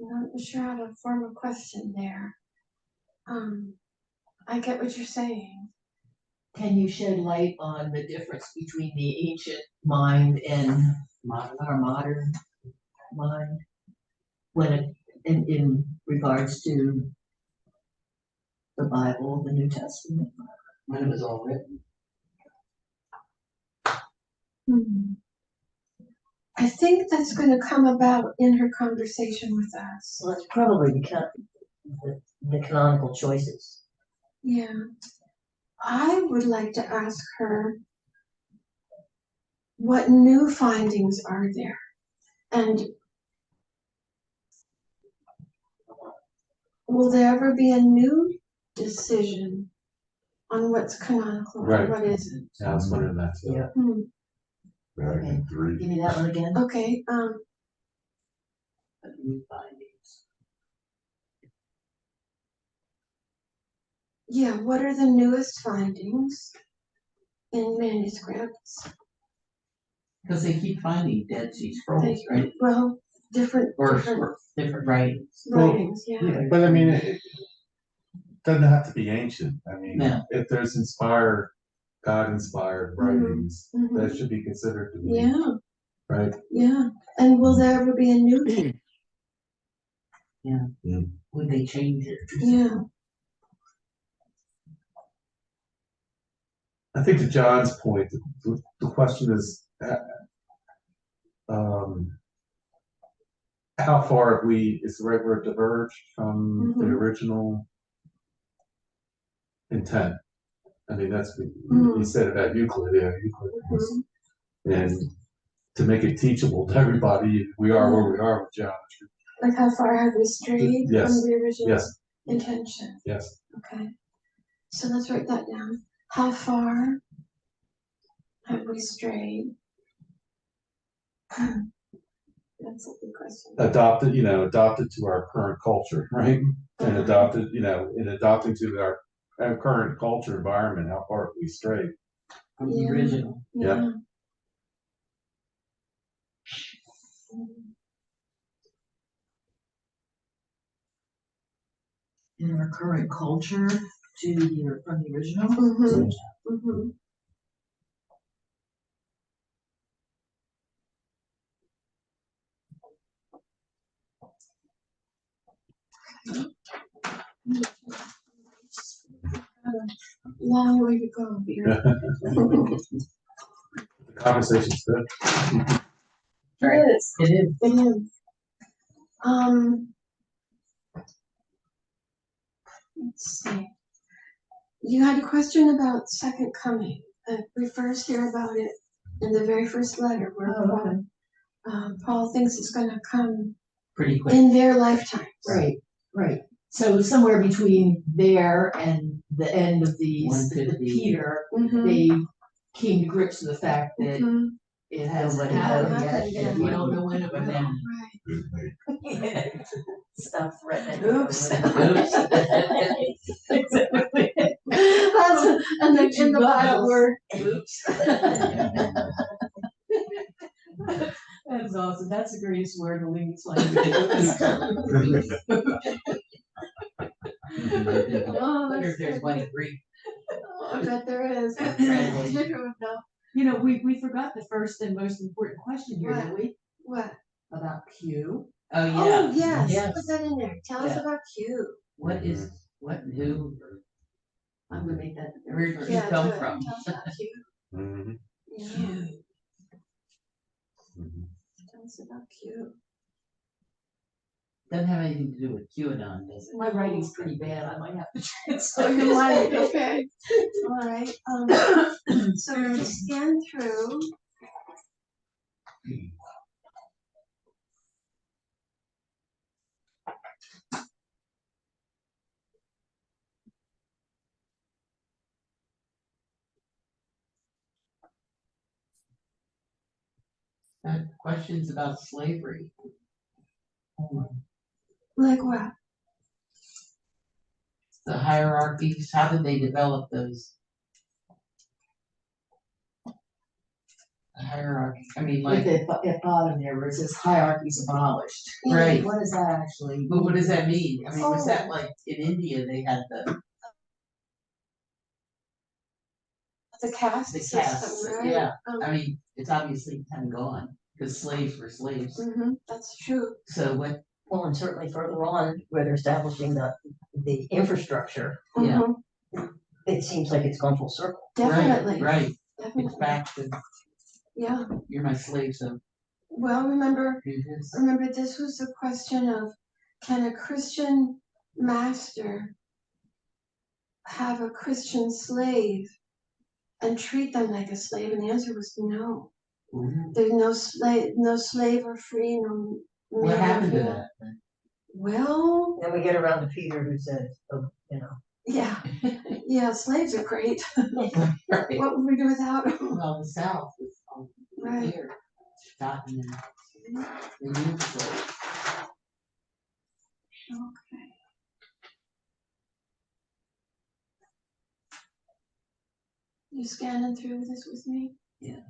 I'm not sure how to form a question there. I get what you're saying. Can you shed light on the difference between the ancient mind and our modern mind when in regards to the Bible, the New Testament? When it was all written. I think that's going to come about in her conversation with us. Well, that's probably the canonical choices. Yeah. I would like to ask her what new findings are there? And will there ever be a new decision on what's canonical Right. and what isn't? Yeah, I was wondering that too. Yeah. Hmm. Vatican III. Give me that one again. Okay, New findings. yeah, what are the newest findings in manuscripts? Because they keep finding Dead Sea Scrolls, right? Well, different Or different writings. writings, yeah. But I mean, it doesn't have to be ancient. I mean, No. if there's inspired, God-inspired writings, Mhm. that should be considered to be, Yeah, right? yeah. And will there ever be a new? Would they change it? Yeah. I think to John's point, the question is, how far have we, is the right word, diverged from the Mhm. original intent? I mean, that's, you Mhm. said about Euclid, yeah, Euclid was, Mhm. and to make it teachable to everybody, we are where we are with geometry. Like how far have we strayed Yes, from the original yes, intention? yes. Okay, so let's write that down. How far have we strayed? That's a good question. Adopted to our current culture, right? And adopted, in adopting to our current culture environment, how far have we strayed? From the Yeah. original. Yeah. In our current culture to the, from the original. Mhm. Mhm. Long way to go here. The conversation's good. It is. It is. It is. Let's see. You had a question about second coming. We first hear about it in the very first letter where Paul thinks it's going to come Pretty quick. in their lifetime. Right, right. So somewhere between there and the end of the 150. Peter, Mhm. they came to grips with the fact that Mhm. it hasn't Nobody happened knows. yet, and we don't know when it will. Right. Disney. Stop threatening. Oops. Exactly. That's and then in the Bible word. Oops. That's awesome. That's the greatest word in English language. Oh, Wonder that's if there's good. one in Greek. Oh, I bet there is. Translation. Victor would know. You know, we forgot the first and most important question here, didn't we? What? About Q. Oh, yeah. Oh, yes. Yes. Put that in there. Tell us Yeah. about Q. What is, what and who, I'm gonna make that the where very did first. you Yeah, come do it. from? Tell us about Q. Mhm, Yeah. Q. mhm. Tell us about Q. Doesn't have anything to do with QAnon, does it? My writing's pretty bad. I might have to So translate. you might, okay. All right. So to scan through. Questions about slavery. Like what? The hierarchies, how did they develop those? The hierarchy, I mean, like, At bottom there, where it says hierarchies abolished. right, What does that actually? but what does that mean? I mean, was that Oh. like in India, they had the Caste system, castes, right? yeah, I mean, it's obviously kind of gone, because slaves were slaves, That's true. so what, Well, and certainly further on, where they're establishing the infrastructure, yeah, Mhm. it seems like it's gone full circle. Definitely. right, it's Definitely. back to, Yeah. you're my slave, so Well, remember do this. this was the question of, can a Christian master have a Christian slave and treat them like a slave? And the answer was no. Ooh. There's no slave or free, no. What male or happened to female. that? Well, Then we get around to Peter who said, oh, you know. yeah, yeah, slaves are great. Right. What would we do without them? Well, the South is on Right. here, shot in the youth slave. Okay. You scanning through this with me? Yeah.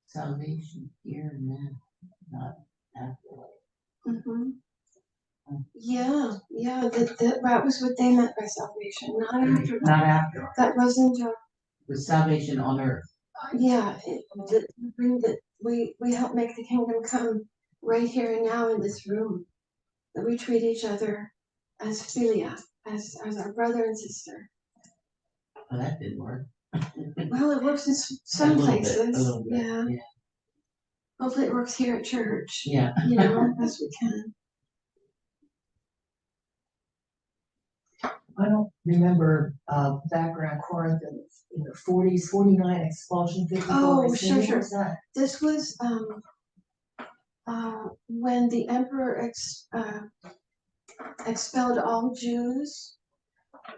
Salvation here and now, not afterlife. Mm-hmm. Yeah, that was what they meant by salvation, not after. Not after, That wasn't, the salvation on earth. yeah, we help make the kingdom come right here and now in this room. That we treat each other as philia, as our brother and sister. Well, that didn't work. Well, it works in A some little bit, places, a little bit, yeah. yeah. Hopefully it works here at church, Yeah. you know, best we can. I don't remember, background Corinth in the 40s, 49 expulsion, 54 Oh, rescission. sure. What was that? This was, when the emperor expelled all Jews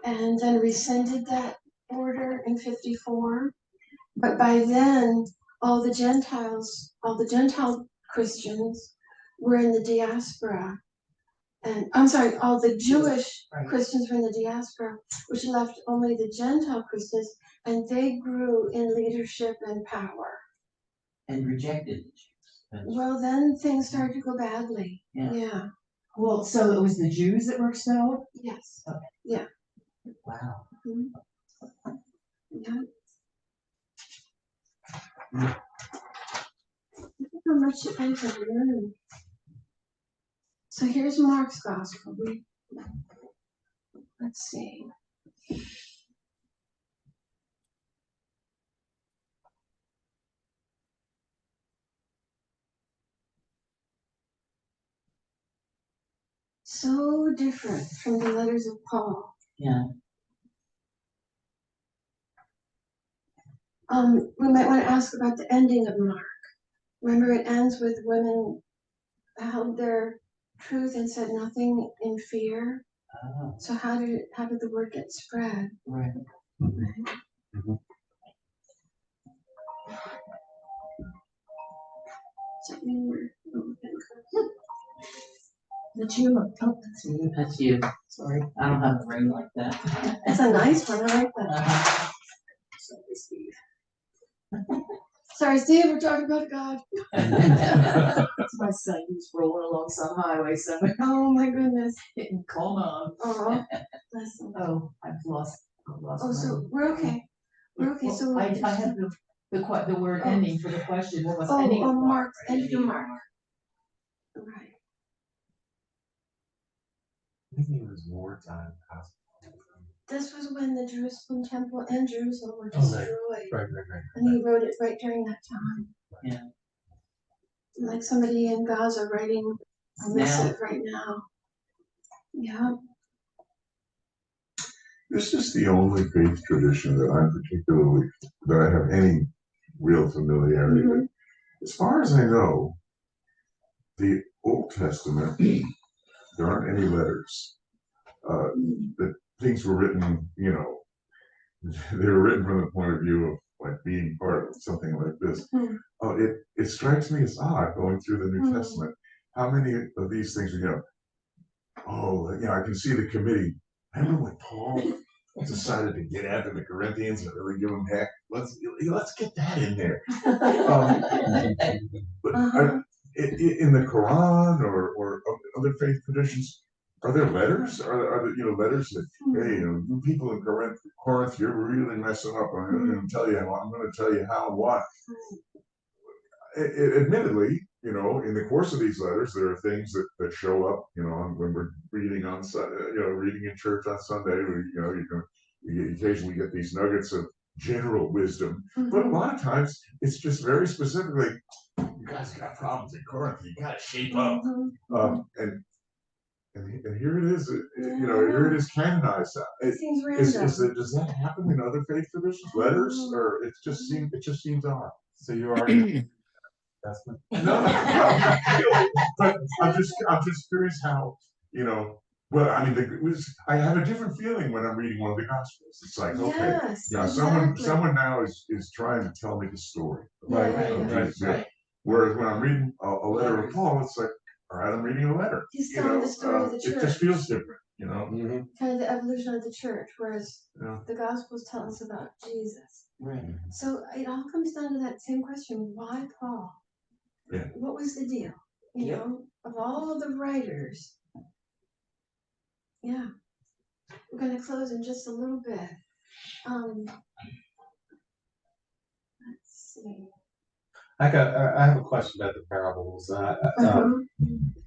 and then rescinded that order in 54. But by then, all the Gentile Christians were in the diaspora. And I'm sorry, all the Jewish Right. Christians were in the diaspora, which left only the Gentile Christians, and they grew in leadership and power. And rejected the Jews. Well, then things started to go badly. Yeah. Yeah. Well, so it was the Jews that were expelled? Yes. Okay. Yeah. Wow. Mhm. Yeah. Look how much you guys have learned. So here's Mark's gospel. Let's see. So different from the letters of Paul. Yeah. We might want to ask about the ending of Mark. Remember, it ends with women held their truth and said nothing in fear. Oh, So how did the word get spread? right. So we were- That's you. Oh, That's you. sorry. I don't have a ring like that. It's a nice one. I like that. Uh-huh. Sorry, Steve. Sorry, Steve. We're talking about God. That's my son. He's rolling along some highway somewhere. Oh my goodness. Hitting call on. Oh, bless him. Oh, I've lost Oh, my. so we're okay. We're okay. Well, So I have the word Oh. ending for the question. What was ending? oh, of Mark, right? ending of Mark. Right. Maybe it was wartime. This was when the Jerusalem temple and Jerusalem were Oh, right. destroyed. Right. And he wrote it right during that time. Yeah. Like somebody in Gaza writing a missive right now. Yeah. This is the only faith tradition that I have any real familiarity with. As far as I know, the Old Testament, there aren't any letters. The things were written, they were written from the point of view of like being part of something like this. It strikes me as odd going through the New Testament. How many of these things I can see the committee. Remember when Paul decided to get after the Corinthians and really give them heck? Let's get that in there. But in the Quran or other faith traditions, are there letters? Are there letters that hey, you people in Corinth, you're really messing up. I'm going to tell you how and what. Admittedly, in the course of these letters, there are things that show up, when we're reading on, reading in church on Sunday. You occasionally get these nuggets of general wisdom, but a lot of times it's just very specifically, guys got problems in Corinth. You gotta shape up. Mhm. And here it is, here it is canonized. Seems Does that happen in other faith traditions, letters, or it just seems odd? So you are. That's my. No, not really. But I'm just curious how, well, I mean, I have a different feeling when I'm reading one of the Gospels. It's like, okay, Yes, yeah, exactly. someone now is trying to tell me the story. Right, of right, Jesus. Yeah. Whereas when I'm reading a letter of Paul, it's like, all right, I'm reading a letter. He's telling the story of the It church. just feels different, Mhm. Kind of the evolution of the church, whereas Yeah. the Gospels tell us about Jesus. Right. So it all comes down to that same question: why Paul? Yeah. What was the deal? You know, of all the writers. Yeah, we're going to close in just a little bit. Let's see. I have a question about the parables. Uh-huh.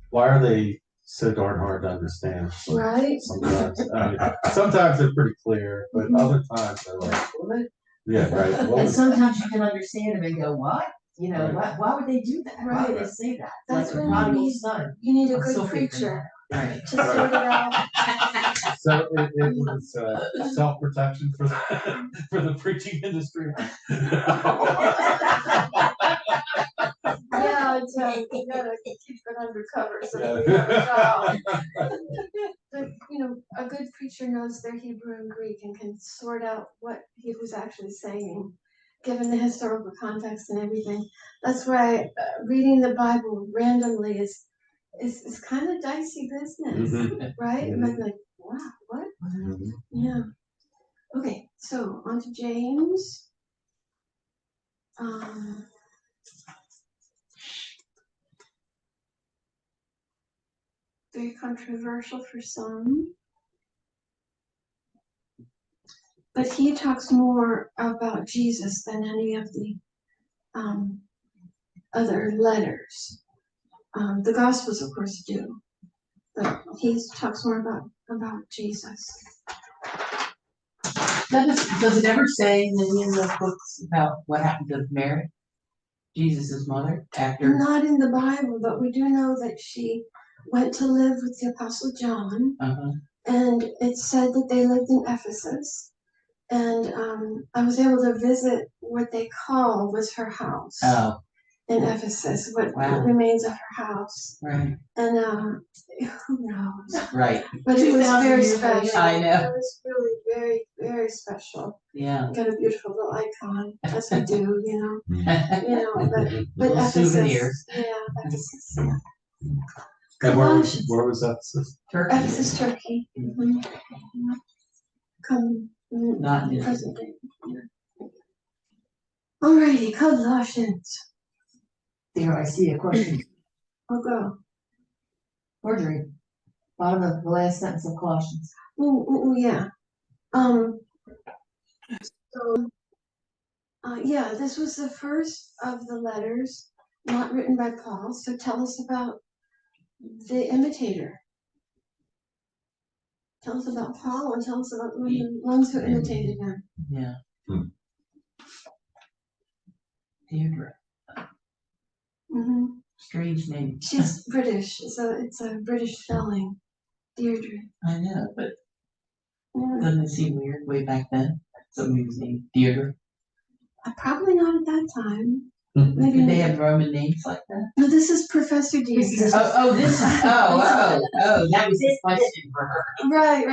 Why are they so darn hard to understand? Right. Sometimes, sometimes they're pretty clear, but other times they're like, what? Yeah, right. What And was- sometimes you can understand them and go, what? Right. Why would they do that? Why would they Right. say that? That's Like the when you prodigal need- son. You need a I'm still good figuring preacher Right. to sort it out. So it was self-protection for for the preaching industry. Yeah, you gotta keep it undercover so Yeah. that we never know. But, a good preacher knows their Hebrew and Greek and can sort out what he was actually saying, given the historical context and everything. That's why reading the Bible randomly is kind of dicey business, right? And I'm like, wow, what? Yeah. Okay, so on to James. Very controversial for some. But he talks more about Jesus than any of the other letters. The Gospels, of course, do, but he talks more about Jesus. Does it ever say in any of the books about what happened to Mary, Jesus' mother, after? Not in the Bible, but we do know that she went to live with the Apostle John, and it said that they lived in Ephesus. And I was able to visit what they call was her house. Oh. In Ephesus, what Wow. remains of her house. Right. And who knows? Right. But it was 2,000 very years later. special. I know. It was really very, very special. Yeah. Got a beautiful little icon, as we do, but Little Ephesus, souvenirs. yeah, Ephesus. And where Colossians. was Ephesus? Turkey. Ephesus, Turkey. Come, Not in present day. Yeah. Alrighty, Colossians. There, I see a question. I'll go. Marjorie, bottom of the last sentence of Colossians. Ooh, yeah. Yeah, this was the first of the letters not written by Paul. So tell us about the imitator. Tell us about Paul and tell us about the ones who imitated him. Yeah. Deirdre. Mm-hmm. Strange name. She's British, so it's a British spelling. Deirdre. I know, but Yeah. doesn't it seem weird way back then? Somebody was named Deirdre. Probably not at that time. Maybe Did they have Roman names like that? No, this is Professor Deirdre. This is, that was the question for her. Right.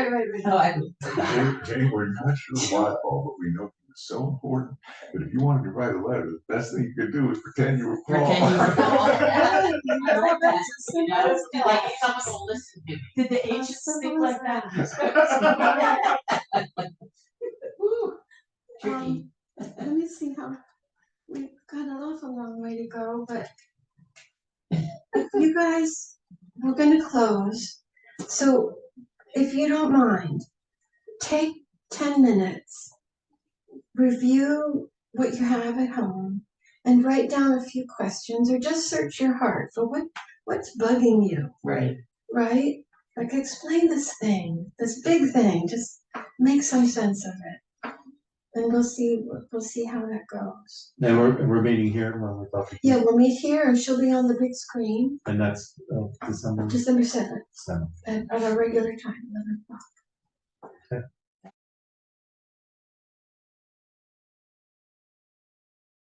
Oh, Jenny, we're not sure why, Paul, but we know it was so important that if you wanted to write a letter, the best thing you could do is pretend you were Paul. Pretend you were Paul. I like that. You know, like someone will listen to me. Did the ancients think like that? Tricky. Let me see how we've got an awful long way to go, but if you guys, we're going to close. So if you don't mind, take 10 minutes, review what you have at home, and write down a few questions, or just search your heart for what's bugging you. Right. Right? Like, explain this thing, this big thing, just make some sense of it. And we'll see how that goes. And we're meeting here when we talk. Yeah, we'll meet here and she'll be on the big screen, And that's December December 7th, 7th. at our regular time, 11 o'clock.